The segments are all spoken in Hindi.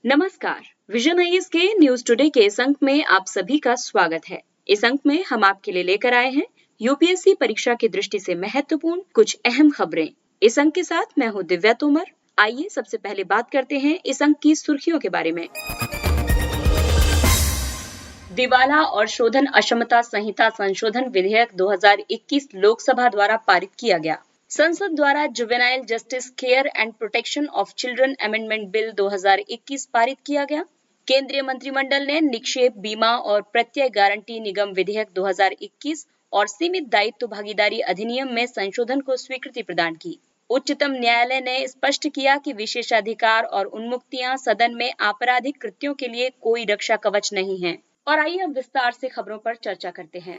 नमस्कार। विजन आईएएस के न्यूज टुडे के इस अंक में आप सभी का स्वागत है। इस अंक में हम आपके लिए लेकर आए हैं यूपीएससी परीक्षा की दृष्टि से महत्वपूर्ण कुछ अहम खबरें। इस अंक के साथ मैं हूं दिव्या तोमर। आइए सबसे पहले बात करते हैं इस अंक की सुर्खियों के बारे में। दिवाला और शोधन अक्षमता संहिता संशोधन विधेयक 2021 लोकसभा द्वारा पारित किया गया। संसद द्वारा juvenile justice care and protection of children amendment bill 2021 पारित किया गया। केंद्रीय मंत्रिमंडल ने निक्षेप बीमा और प्रत्यय गारंटी निगम विधेयक 2021 और सीमित दायित्व भागीदारी अधिनियम में संशोधन को स्वीकृति प्रदान की। उच्चतम न्यायालय ने स्पष्ट किया कि विशेषाधिकार और उन्मुक्तियां सदन में आपराधिक कृत्यों के लिए कोई रक्षा कवच नहीं है। और आइए अब विस्तार से खबरों पर चर्चा करते हैं।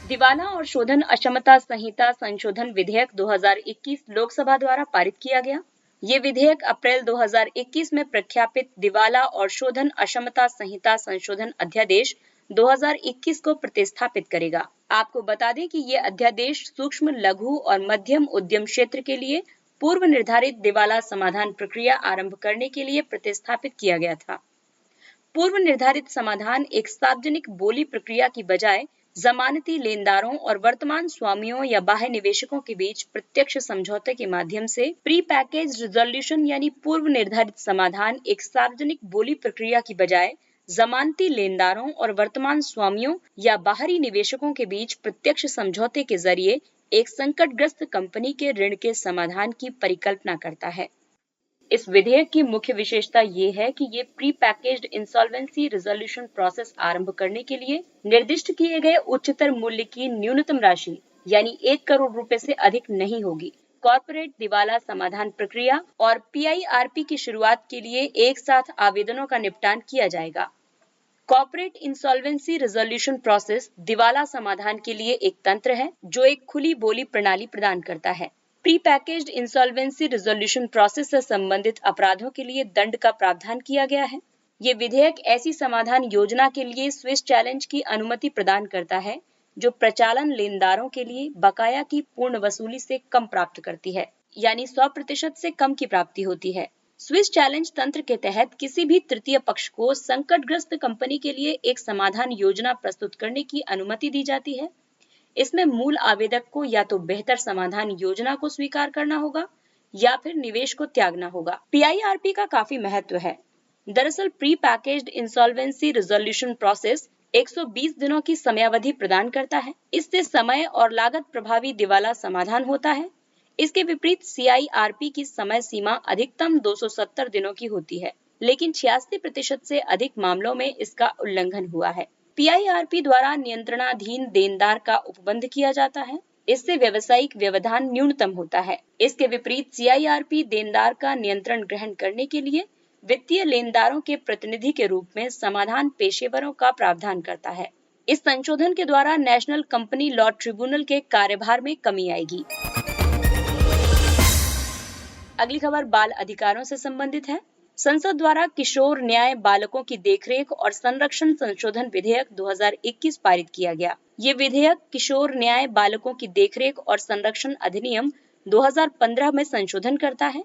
दिवाला और शोधन अक्षमता संहिता संशोधन विधेयक 2021 लोकसभा द्वारा पारित किया गया। ये विधेयक अप्रैल 2021 में प्रख्यापित दिवाला और शोधन अक्षमता संहिता संशोधन अध्यादेश 2021 को प्रतिस्थापित करेगा। आपको बता दें कि ये अध्यादेश सूक्ष्म, लघु और मध्यम उद्यम क्षेत्र के लिए पूर्व निर्धारित दिवाला समाधान प्रक्रिया आरंभ करने के लिए प्रतिस्थापित किया गया था। पूर्व निर्धारित समाधान एक सार्वजनिक बोली प्रक्रिया की बजाय जमानती लेनदारों और वर्तमान स्वामियों या बाह्य निवेशकों के बीच प्रत्यक्ष समझौते के माध्यम से प्री पैकेज रिजोल्यूशन यानी पूर्व निर्धारित समाधान एक सार्वजनिक बोली प्रक्रिया की बजाय जमानती लेनदारों और वर्तमान स्वामियों या बाहरी निवेशकों के बीच प्रत्यक्ष समझौते के जरिए एक संकटग्रस्त कंपनी के ऋण के समाधान की परिकल्पना करता है। इस विधेयक की मुख्य विशेषता ये है कि ये pre packaged insolvency resolution process आरंभ करने के लिए निर्दिष्ट किए गए उच्चतर मूल्य की न्यूनतम राशि यानी 1 करोड़ रुपए से अधिक नहीं होगी। कॉर्पोरेट दिवाला समाधान प्रक्रिया और पीआईआरपी की शुरुआत के लिए एक साथ आवेदनों का निपटान किया जाएगा। कॉर्पोरेट इंसॉल्वेंसी रिजोल्यूशन प्रोसेस दिवाला समाधान के लिए एक तंत्र है जो एक खुली बोली प्रणाली प्रदान करता है। Pre packaged insolvency resolution process से संबंधित अपराधों के लिए दंड का प्रावधान किया गया है। ये विधेयक ऐसी समाधान योजना के लिए स्विस चैलेंज की अनुमति प्रदान करता है जो प्रचालन लेनदारों के लिए बकाया की पूर्ण वसूली से कम प्राप्त करती है, यानी 100% से कम की प्राप्ति होती है। स्विस चैलेंज तंत्र के तहत किसी भी तृतीय पक्ष को संकटग्रस्त कंपनी के लिए एक समाधान योजना प्रस्तुत करने की अनुमति दी जाती है। इसमें मूल आवेदक को या तो बेहतर समाधान योजना को स्वीकार करना होगा या फिर निवेश को त्यागना होगा। पीआईआरपी का काफी महत्व है। दरअसल pre packaged insolvency resolution process 120 दिनों की समयावधि प्रदान करता है। इससे समय और लागत प्रभावी दिवाला समाधान होता है। इसके विपरीत सीआईआरपी की समय सीमा अधिकतम 270 दिनों की होती है, लेकिन 86% से अधिक मामलों में इसका उल्लंघन हुआ है। पीआईआरपी द्वारा नियंत्रणाधीन देनदार का उपबंध किया जाता है। इससे व्यवसायिक व्यवधान न्यूनतम होता है। इसके विपरीत सीआईआरपी देनदार का नियंत्रण ग्रहण करने के लिए वित्तीय लेनदारों के प्रतिनिधि के रूप में समाधान पेशेवरों का प्रावधान करता है। इस संशोधन के द्वारा नेशनल कंपनी लॉ ट्रिब्यूनल के कार्यभार में कमी आएगी। अगली खबर बाल अधिकारों से संबंधित है। संसद द्वारा किशोर न्याय बालकों की देखरेख और संरक्षण संशोधन विधेयक 2021 पारित किया गया। ये विधेयक किशोर न्याय बालकों की देखरेख और संरक्षण अधिनियम 2015 में संशोधन करता है।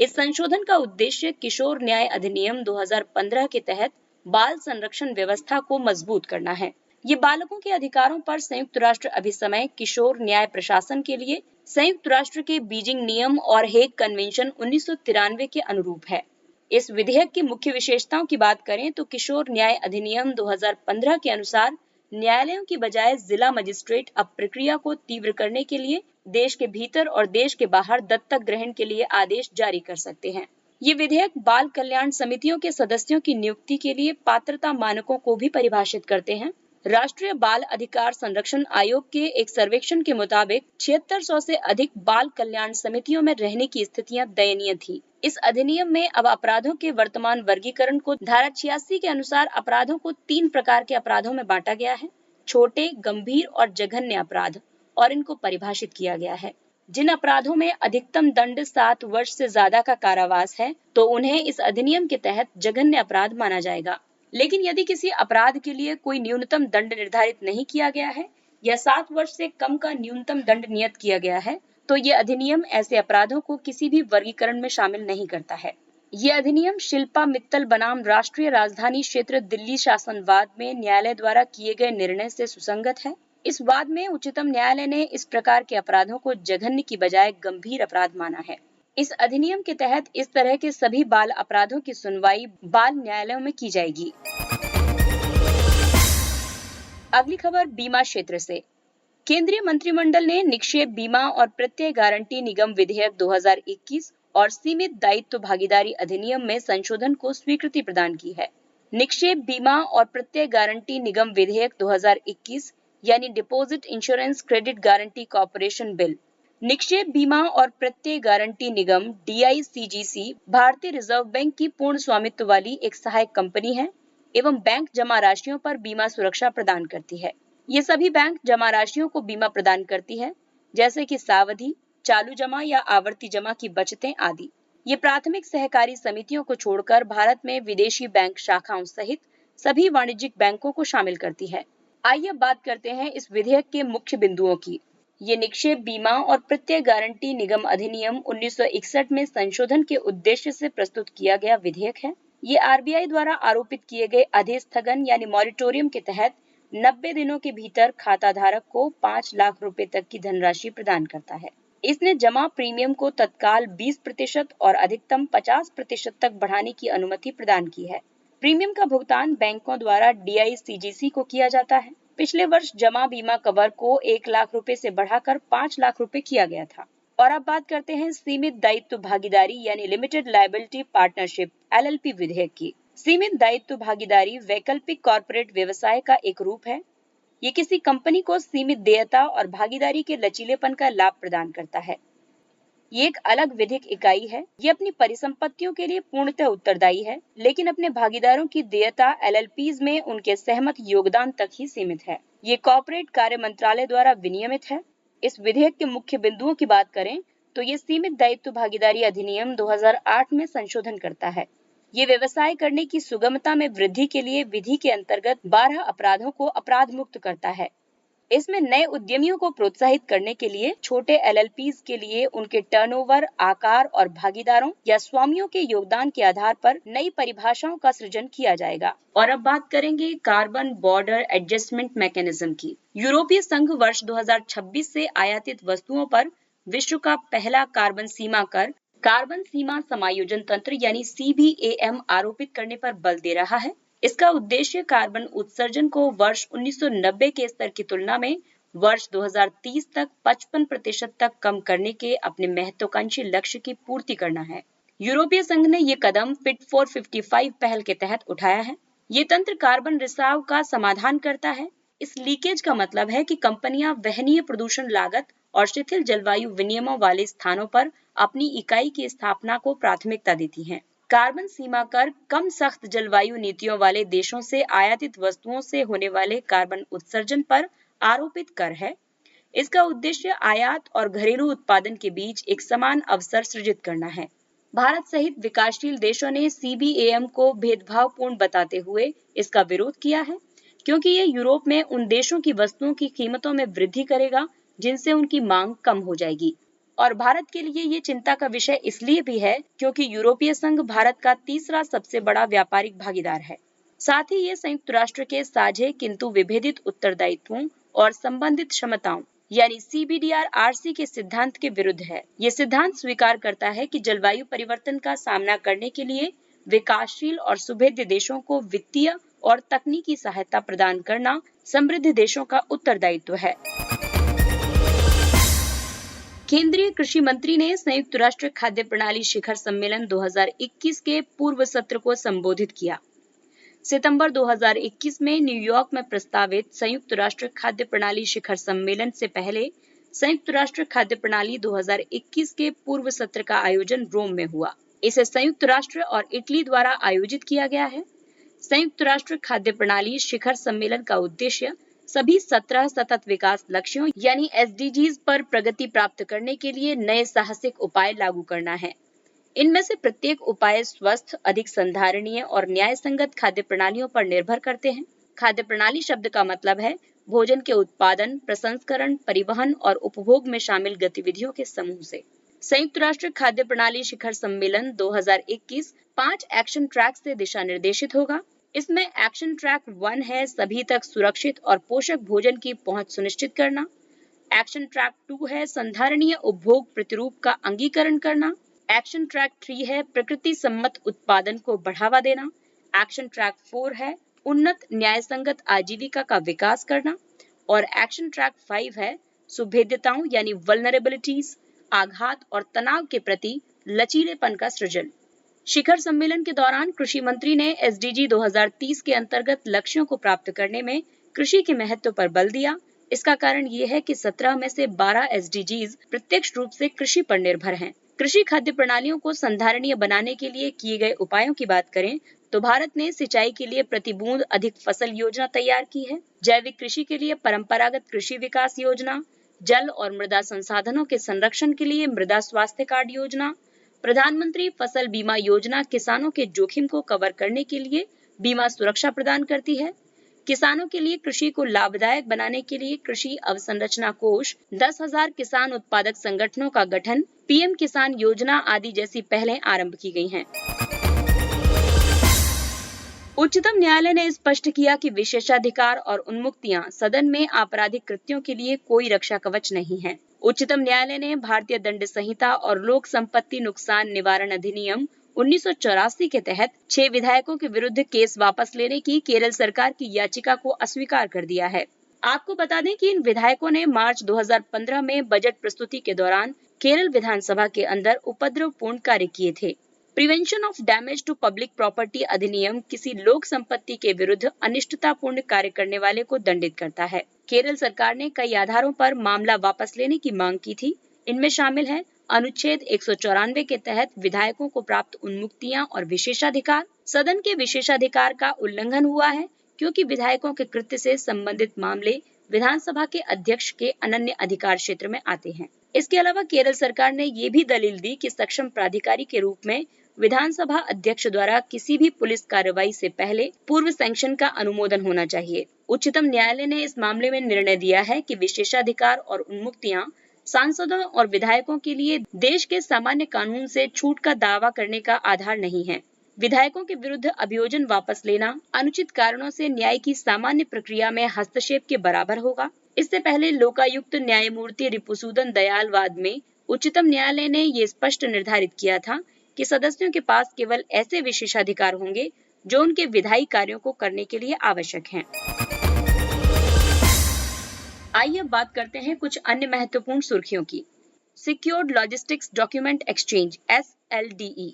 इस संशोधन का उद्देश्य किशोर न्याय अधिनियम 2015 के तहत बाल संरक्षण व्यवस्था को मजबूत करना है। ये बालकों के अधिकारों पर संयुक्त राष्ट्र अभिसमय किशोर न्याय प्रशासन के लिए संयुक्त राष्ट्र के बीजिंग नियम और हेग कन्वेंशन 1993 के अनुरूप है। इस विधेयक की मुख्य विशेषताओं की बात करें तो किशोर न्याय अधिनियम 2015 के अनुसार न्यायालयों की बजाय जिला मजिस्ट्रेट अब प्रक्रिया को तीव्र करने के लिए देश के भीतर और देश के बाहर दत्तक ग्रहण के लिए आदेश जारी कर सकते हैं। ये विधेयक बाल कल्याण समितियों के सदस्यों की नियुक्ति के लिए पात्रता मानकों को भी परिभाषित करते हैं। राष्ट्रीय बाल अधिकार संरक्षण आयोग के एक सर्वेक्षण के मुताबिक 7600 से अधिक बाल कल्याण समितियों में रहने की स्थितियां दयनीय थी। इस अधिनियम में अब अपराधों के वर्तमान वर्गीकरण को धारा 86 के अनुसार अपराधों को 3 प्रकार के अपराधों में बांटा गया है: छोटे, गंभीर और जघन्य अपराध, और इनको परिभाषित किया गया है। जिन अपराधों में अधिकतम दंड 7 वर्ष से ज्यादा का कारावास है तो उन्हें इस अधिनियम के तहत जघन्य अपराध माना जाएगा। लेकिन यदि किसी अपराध के लिए कोई न्यूनतम दंड निर्धारित नहीं किया गया है या 7 वर्ष से कम का न्यूनतम दंड नियत किया गया है तो ये अधिनियम ऐसे अपराधों को किसी भी वर्गीकरण में शामिल नहीं करता है। ये अधिनियम शिल्पा मित्तल बनाम राष्ट्रीय राजधानी क्षेत्र दिल्ली शासन वाद में न्यायालय द्वारा किए गए निर्णय से सुसंगत है। इस वाद में उच्चतम न्यायालय ने इस प्रकार के अपराधों को जघन्य की बजाय गंभीर अपराध माना है। इस अधिनियम के तहत इस तरह के सभी बाल अपराधों की सुनवाई बाल न्यायालयों में की जाएगी। अगली खबर बीमा क्षेत्र से। केंद्रीय मंत्रिमंडल ने निक्षेप बीमा और प्रत्यय गारंटी निगम विधेयक 2021 और सीमित दायित्व भागीदारी अधिनियम में संशोधन को स्वीकृति प्रदान की है। निक्षेप बीमा और प्रत्यय गारंटी निगम विधेयक 2021 यानी deposit insurance credit guarantee corporation bill. निक्षेप बीमा और प्रत्यय गारंटी निगम DICGC भारतीय रिजर्व बैंक की पूर्ण स्वामित्व वाली एक सहायक कंपनी है एवं बैंक जमा राशियों पर बीमा सुरक्षा प्रदान करती है। ये सभी बैंक जमा राशियों को बीमा प्रदान करती है, जैसे कि सावधि, चालू जमा या आवर्ती जमा की बचतें आदि। ये प्राथमिक सहकारी समितियों को छोड़कर भारत में विदेशी बैंक शाखाओं सहित सभी वाणिज्यिक बैंकों को शामिल करती है। आइए बात करते हैं इस विधेयक के मुख्य बिंदुओं की। ये निक्षेप बीमा और प्रत्यय गारंटी निगम अधिनियम 1961 में संशोधन के उद्देश्य से प्रस्तुत किया गया विधेयक है। ये RBI द्वारा आरोपित किए गए अधिस्थगन यानी मॉरिटोरियम के तहत 90 दिनों के भीतर खाता धारक को 5 लाख रुपए तक की धनराशि प्रदान करता है। इसने जमा प्रीमियम को तत्काल 20% और अधिकतम 50% तक बढ़ाने की अनुमति प्रदान की है। प्रीमियम का भुगतान बैंकों द्वारा DICGC को किया जाता है। पिछले वर्ष जमा बीमा कवर को 1 लाख रुपए से बढ़ाकर 5 लाख रुपए किया गया था। और अब बात करते हैं सीमित दायित्व भागीदारी यानी लिमिटेड लायबिलिटी पार्टनरशिप LLP विधेयक की। सीमित दायित्व भागीदारी वैकल्पिक कॉर्पोरेट व्यवसाय का एक रूप है। ये किसी कंपनी को सीमित देयता और भागीदारी के लचीलेपन का लाभ प्रदान करता है। ये एक अलग विधिक इकाई है। ये अपनी परिसंपत्तियों के लिए पूर्णतः उत्तरदायी है, लेकिन अपने भागीदारों की देयता LLPs में उनके सहमत योगदान तक ही सीमित है। ये कॉर्पोरेट कार्य मंत्रालय द्वारा विनियमित है। इस विधेयक के मुख्य बिंदुओं की बात करें तो ये सीमित दायित्व भागीदारी अधिनियम 2008 में संशोधन करता है। ये व्यवसाय करने की सुगमता में वृद्धि के लिए विधि के अंतर्गत 12 अपराधों को अपराध मुक्त करता है। इसमें नए उद्यमियों को प्रोत्साहित करने के लिए छोटे LLPs के लिए उनके टर्नओवर, आकार और भागीदारों या स्वामियों के योगदान के आधार पर नई परिभाषाओं का सृजन किया जाएगा। और अब बात करेंगे कार्बन बॉर्डर एडजस्टमेंट मैकेनिज्म की। यूरोपीय संघ वर्ष 2026 से आयातित वस्तुओं पर विश्व का पहला कार्बन सीमा कर कार्बन सीमा समायोजन तंत्र यानी CBAM आरोपित करने पर बल दे रहा है। इसका उद्देश्य कार्बन उत्सर्जन को वर्ष 1990 के स्तर की तुलना में वर्ष 2030 तक 55% तक कम करने के अपने महत्वाकांक्षी लक्ष्य की पूर्ति करना है। यूरोपीय संघ ने ये कदम फिट फॉर 55 पहल के तहत उठाया है। ये तंत्र कार्बन रिसाव का समाधान करता है। इस लीकेज का मतलब है कि कंपनियां वहनीय प्रदूषण लागत और शिथिल जलवायु विनियमों वाले स्थानों पर अपनी इकाई की स्थापना को प्राथमिकता देती हैं। कार्बन सीमा कर कम सख्त जलवायु नीतियों वाले देशों से आयातित वस्तुओं से होने वाले कार्बन उत्सर्जन पर आरोपित कर है। इसका उद्देश्य आयात और घरेलू उत्पादन के बीच एक समान अवसर सृजित करना है। भारत सहित विकासशील देशों ने CBAM को भेदभावपूर्ण बताते हुए इसका विरोध किया है, क्योंकि ये यूरोप में उन देशों की वस्तुओं की कीमतों में वृद्धि करेगा जिनसे उनकी मांग कम हो जाएगी। और भारत के लिए ये चिंता का विषय इसलिए भी है क्योंकि यूरोपीय संघ भारत का तीसरा सबसे बड़ा व्यापारिक भागीदार है। साथ ही ये संयुक्त राष्ट्र के साझे किंतु विभेदित उत्तरदायित्वों और संबंधित क्षमताओं यानी CBDR-RC के सिद्धांत के विरुद्ध है। ये सिद्धांत स्वीकार करता है कि जलवायु परिवर्तन का सामना करने के लिए विकासशील और सुभेद्य देशों को वित्तीय और तकनीकी सहायता प्रदान करना समृद्ध देशों का उत्तरदायित्व है। केंद्रीय कृषि मंत्री ने संयुक्त राष्ट्र खाद्य प्रणाली शिखर सम्मेलन 2021 के पूर्व सत्र को संबोधित किया। सितंबर 2021 में न्यूयॉर्क में प्रस्तावित संयुक्त राष्ट्र खाद्य प्रणाली शिखर सम्मेलन से पहले संयुक्त राष्ट्र खाद्य प्रणाली 2021 के पूर्व सत्र का आयोजन रोम में हुआ। इसे संयुक्त राष्ट्र और इटली द्वारा आयोजित किया गया है। संयुक्त राष्ट्र खाद्य प्रणाली शिखर सम्मेलन का उद्देश्य सभी 17 सतत विकास लक्ष्यों यानी SDGs पर प्रगति प्राप्त करने के लिए नए साहसिक उपाय लागू करना है। इनमें से प्रत्येक उपाय स्वस्थ, अधिक संधारणीय और न्याय संगत खाद्य प्रणालियों पर निर्भर करते हैं। खाद्य प्रणाली शब्द का मतलब है भोजन के उत्पादन, प्रसंस्करण, परिवहन और उपभोग में शामिल गतिविधियों के समूह से। संयुक्त राष्ट्र खाद्य प्रणाली शिखर सम्मेलन 2021 5 एक्शन ट्रैक से दिशा निर्देशित होगा। इसमें एक्शन ट्रैक 1 है सभी तक सुरक्षित और पोषक भोजन की पहुंच सुनिश्चित करना। एक्शन ट्रैक 2 है संधारणीय उपभोग प्रतिरूप का अंगीकरण करना। एक्शन ट्रैक 3 है प्रकृति सम्मत उत्पादन को बढ़ावा देना। एक्शन ट्रैक 4 है उन्नत न्यायसंगत आजीविका का विकास करना। और एक्शन ट्रैक 5 है सुभेद्यताओं यानी वल्नरेबिलिटीज, आघात और तनाव के प्रति लचीलेपन का सृजन। शिखर सम्मेलन के दौरान कृषि मंत्री ने एसडीजी 2030 के अंतर्गत लक्ष्यों को प्राप्त करने में कृषि के महत्व पर बल दिया। इसका कारण ये है कि 17 में से 12 एसडीजीज प्रत्यक्ष रूप से कृषि पर निर्भर हैं। कृषि खाद्य प्रणालियों को संधारणीय बनाने के लिए किए गए उपायों की बात करें तो भारत ने सिंचाई के लिए प्रति बूंद अधिक फसल योजना तैयार की है, जैविक कृषि के लिए परंपरागत कृषि विकास योजना, जल और मृदा संसाधनों के संरक्षण के लिए मृदा स्वास्थ्य कार्ड योजना, प्रधानमंत्री फसल बीमा योजना किसानों के जोखिम को कवर करने के लिए बीमा सुरक्षा प्रदान करती है। किसानों के लिए कृषि को लाभदायक बनाने के लिए कृषि अवसंरचना कोष, 10,000 किसान उत्पादक संगठनों का गठन, पीएम किसान योजना आदि जैसी पहलें आरंभ की गई हैं। उच्चतम न्यायालय ने स्पष्ट किया कि विशेषाधिकार और उन्मुक्तियां सदन में आपराधिक कृत्यों के लिए कोई रक्षा कवच नहीं है। उच्चतम न्यायालय ने भारतीय दंड संहिता और लोक संपत्ति नुकसान निवारण अधिनियम 1984 के तहत 6 विधायकों के विरुद्ध केस वापस लेने की केरल सरकार की याचिका को अस्वीकार कर दिया है। आपको बता दें कि इन विधायकों ने मार्च 2015 में बजट प्रस्तुति के दौरान केरल विधानसभा के अंदर उपद्रवपूर्ण कार्य किए थे। Prevention of damage to public property अधिनियम किसी लोक संपत्ति के विरुद्ध अनिष्टतापूर्ण कार्य करने वाले को दंडित करता है। केरल सरकार ने कई आधारों पर मामला वापस लेने की मांग की थी। इनमें शामिल है अनुच्छेद 194 के तहत विधायकों को प्राप्त उन्मुक्तियां और विशेषाधिकार। सदन के विशेषाधिकार का उल्लंघन हुआ है क्योंकि विधायकों के कृत्य से संबंधित मामले विधानसभा के अध्यक्ष के अनन्य अधिकार क्षेत्र में आते हैं। इसके अलावा केरल सरकार ने ये भी दलील दी कि सक्षम प्राधिकारी के रूप में विधानसभा अध्यक्ष द्वारा किसी भी पुलिस कार्रवाई से पहले पूर्व सैंक्शन का अनुमोदन होना चाहिए। उच्चतम न्यायालय ने इस मामले में निर्णय दिया है कि विशेषाधिकार और उन्मुक्तियां सांसदों और विधायकों के लिए देश के सामान्य कानून से छूट का दावा करने का आधार नहीं है। विधायकों के विरुद्ध अभियोजन वापस लेना अनुचित कारणों से न्याय की सामान्य प्रक्रिया में हस्तक्षेप के बराबर होगा। इससे पहले लोकायुक्त न्यायमूर्ति रिपुसूदन दयाल वाद में उच्चतम न्यायालय ने ये स्पष्ट निर्धारित किया था कि सदस्यों के पास केवल ऐसे विशेषाधिकार होंगे जो उनके विधायी कार्यों को करने के लिए आवश्यक हैं। आइए अब बात करते हैं कुछ अन्य महत्वपूर्ण सुर्खियों की। Secured logistics document exchange SLDE।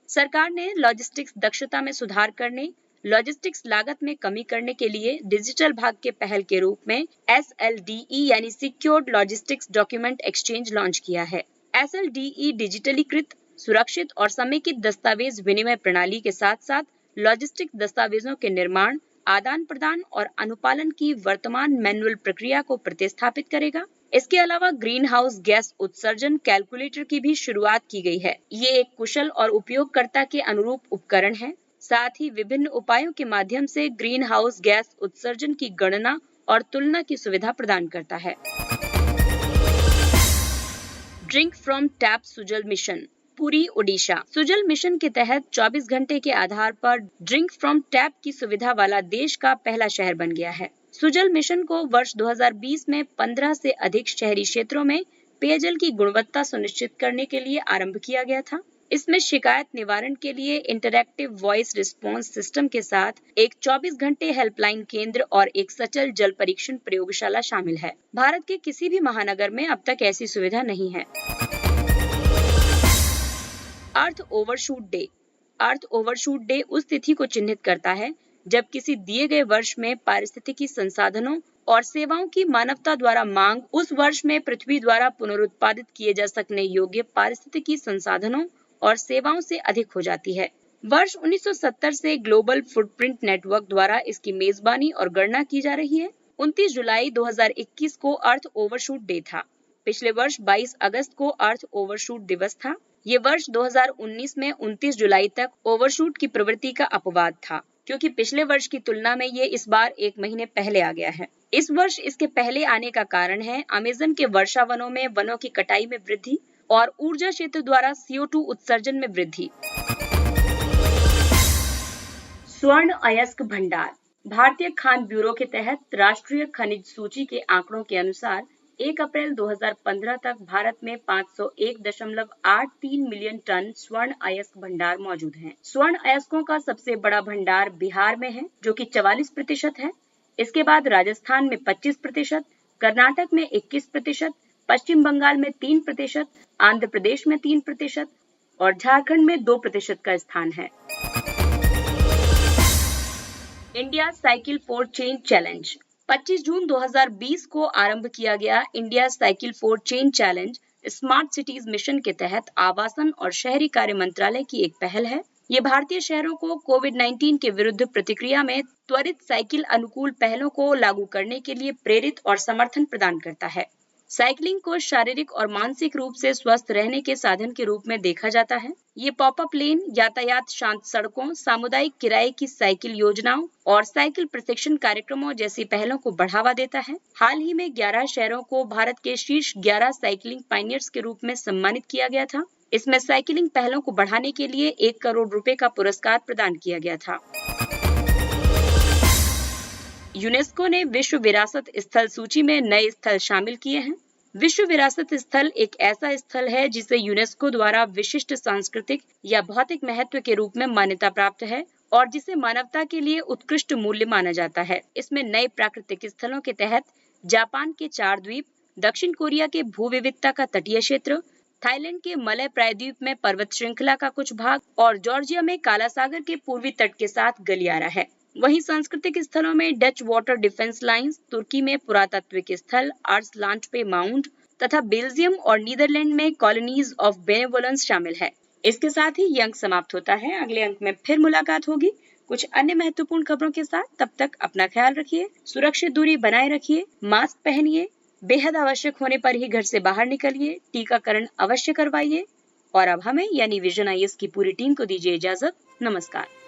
सरकार ने लॉजिस्टिक्स दक्षता में सुधार करने, लॉजिस्टिक्स लागत में कमी करने के लिए डिजिटल भाग के पहल के रूप में SLDE यानी secured logistics document exchange launch किया है। SLDE डिजिटलीकृत, सुरक्षित और समेकित दस्तावेज विनिमय प्रणाली के साथ साथ लॉजिस्टिक्स दस्तावेजों के निर्माण, आदान प्रदान और अनुपालन की वर्तमान मैनुअल प्रक्रिया को प्रतिस्थापित करेगा। इसके अलावा ग्रीन हाउस गैस उत्सर्जन कैलकुलेटर की भी शुरुआत की गई है। ये एक कुशल और उपयोगकर्ता के अनुरूप उपकरण है। साथ ही विभिन्न उपायों के माध्यम से ग्रीन हाउस गैस उत्सर्जन की गणना और तुलना की सुविधा प्रदान करता है। Drink from tap Sujal mission, Puri Odisha. Sujal mission के तहत 24 घंटे के आधार पर ड्रिंक फ्रॉम टैप की सुविधा वाला देश का पहला शहर बन गया है। सुजल मिशन को वर्ष 2020 में 15 से अधिक शहरी क्षेत्रों में पेयजल की गुणवत्ता सुनिश्चित करने के लिए आरंभ किया गया था। इसमें शिकायत निवारण के लिए इंटरैक्टिव वॉइस रिस्पॉन्स सिस्टम के साथ एक 24 घंटे हेल्पलाइन केंद्र और एक सचल जल परीक्षण प्रयोगशाला शामिल है। भारत के किसी भी महानगर में अब तक ऐसी सुविधा नहीं है। अर्थ ओवरशूट डे। अर्थ ओवरशूट डे उस तिथि को चिन्हित करता है जब किसी दिए गए वर्ष में पारिस्थितिकी संसाधनों और सेवाओं की मानवता द्वारा मांग उस वर्ष में पृथ्वी द्वारा पुनरुत्पादित किए जा सकने योग्य पारिस्थितिकी संसाधनों और सेवाओं से अधिक हो जाती है। वर्ष 1970 से ग्लोबल फुटप्रिंट नेटवर्क द्वारा इसकी मेजबानी और गणना की जा रही है। 29 जुलाई 2021 को अर्थ ओवरशूट डे था। पिछले वर्ष 22 अगस्त को अर्थ ओवरशूट दिवस था। ये वर्ष 2019 में 29 जुलाई तक ओवरशूट की प्रवृत्ति का अपवाद था, क्योंकि पिछले वर्ष की तुलना में ये इस बार एक महीने पहले आ गया है। इस वर्ष इसके पहले आने का कारण है अमेज़न के वर्षा वनों में वनों की कटाई में वृद्धि और ऊर्जा क्षेत्र द्वारा CO2 उत्सर्जन में वृद्धि। स्वर्ण अयस्क भंडार। भारतीय खान ब्यूरो के तहत राष्ट्रीय खनिज सूची के आंकड़ों के अनुसार 1 अप्रैल 2015 तक भारत में 501.83 मिलियन टन स्वर्ण अयस्क भंडार मौजूद हैं। स्वर्ण अयस्कों का सबसे बड़ा भंडार बिहार में है, जो कि 44% है। इसके बाद राजस्थान में 25%, कर्नाटक में 21%, पश्चिम बंगाल में 3%, आंध्र प्रदेश में 3% और झारखंड में 2% का स्थान है। India cycle for change challenge. 25 जून 2020 को आरंभ किया गया India cycle for change challenge smart cities mission के तहत आवासन और शहरी कार्य मंत्रालय की एक पहल है। ये भारतीय शहरों को कोविड-19 के विरुद्ध प्रतिक्रिया में त्वरित साइकिल अनुकूल पहलों को लागू करने के लिए प्रेरित और समर्थन प्रदान करता है। साइकिलिंग को शारीरिक और मानसिक रूप से स्वस्थ रहने के साधन के रूप में देखा जाता है। ये पॉपअप लेन, यातायात शांत सड़कों, सामुदायिक किराए की साइकिल योजनाओं और साइकिल प्रशिक्षण कार्यक्रमों जैसी पहलों को बढ़ावा देता है। हाल ही में 11 शहरों को भारत के शीर्ष 11 साइकिलिंग पायनियर्स के रूप में सम्मानित किया गया था। इसमें साइकिलिंग पहलों को बढ़ाने के लिए 1 करोड़ रुपए का पुरस्कार प्रदान किया गया था। यूनेस्को ने विश्व विरासत स्थल सूची में नए स्थल शामिल किए हैं। विश्व विरासत स्थल एक ऐसा स्थल है जिसे यूनेस्को द्वारा विशिष्ट सांस्कृतिक या भौतिक महत्व के रूप में मान्यता प्राप्त है और जिसे मानवता के लिए उत्कृष्ट मूल्य माना जाता है। इसमें नए प्राकृतिक स्थलों के तहत जापान के 4 द्वीप, दक्षिण कोरिया के भूविविधता का तटीय क्षेत्र, थाईलैंड के मलय प्रायद्वीप में पर्वत श्रृंखला का कुछ भाग और जॉर्जिया में काला सागर के पूर्वी तट के साथ गलियारा है। वहीं सांस्कृतिक स्थलों में डच वाटर डिफेंस लाइंस, तुर्की में पुरातात्विक स्थल आर्सलांड पे माउंट तथा बेल्जियम और नीदरलैंड में कॉलोनीज ऑफ बेनेवोलेंस शामिल है। इसके साथ ही ये अंक समाप्त होता है। अगले अंक में फिर मुलाकात होगी कुछ अन्य महत्वपूर्ण खबरों के साथ। तब तक अपना ख्याल रखिए, सुरक्षित दूरी बनाए रखिए, मास्क पहनिए, बेहद आवश्यक होने पर ही घर से बाहर निकलिए, टीकाकरण अवश्य करवाइए और अब हमें यानी विजन IAS की पूरी टीम को दीजिए इजाजत। नमस्कार।